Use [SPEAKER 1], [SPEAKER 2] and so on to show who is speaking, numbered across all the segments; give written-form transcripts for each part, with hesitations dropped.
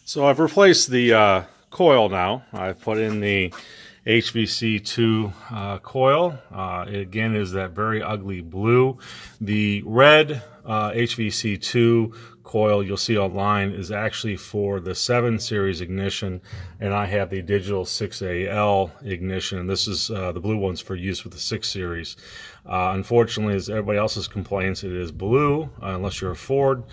[SPEAKER 1] So I've replaced the coil now. I've put in the HVC2 coil. It again is that very ugly blue. The red HVC2 coil you'll see online is actually for the 7 series ignition, and I have the digital 6AL ignition, and this is the blue one's for use with the 6 series. Unfortunately, as everybody else's complaints, it is blue unless you're a Ford.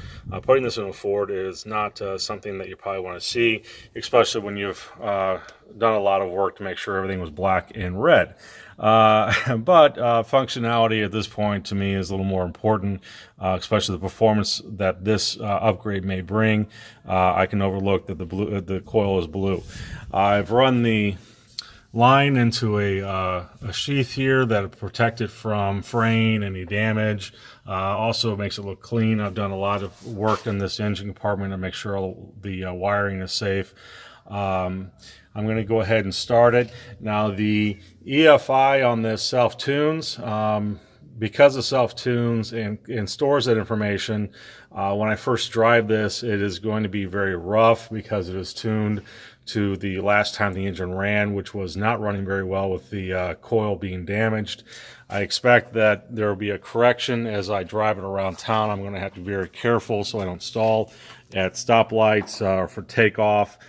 [SPEAKER 1] Putting this in a Ford is not something that you probably want to see, especially when you've done a lot of work to make sure everything was black and red. But functionality at this point to me is a little more important, especially the performance that this upgrade may bring. I can overlook that the coil is blue. I've run the line into a sheath here that protect it from fraying, any damage. Also makes it look clean. I've done a lot of work in this engine compartment to make sure all the wiring is safe. I'm going to go ahead and start it. Now the EFI on this self-tunes, because it self-tunes and stores that information, when I first drive this, it is going to be very rough because it is tuned to the last time the engine ran, which was not running very well with the coil being damaged. I expect that there will be a correction as I drive it around town. I'm going to have to be very careful so I don't stall at stoplights or for takeoff.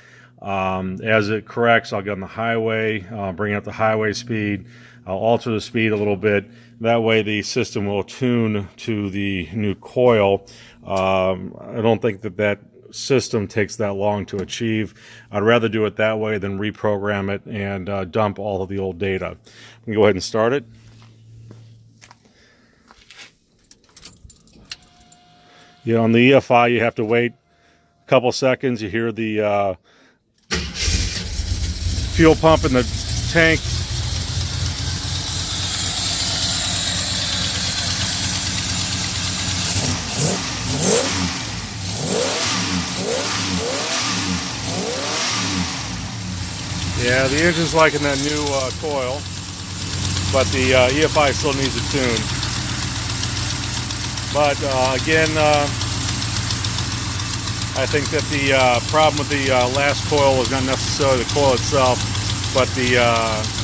[SPEAKER 1] As it corrects, I'll get on the highway, bring up the highway speed. I'll alter the speed a little bit. That way the system will tune to the new coil. I don't think that system takes that long to achieve. I'd rather do it that way than reprogram it and dump all of the old data. I'm going to go ahead and start it. Yeah, on the EFI you have to wait a couple seconds. You hear the fuel pump in the tank. Yeah, the engine's liking that new coil, but the EFI still needs a tune. But again, I think that the problem with the last coil was not necessarily the coil itself, but the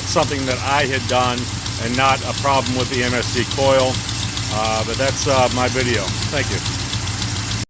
[SPEAKER 1] something that I had done and not a problem with the MSD coil. But that's my video. Thank you.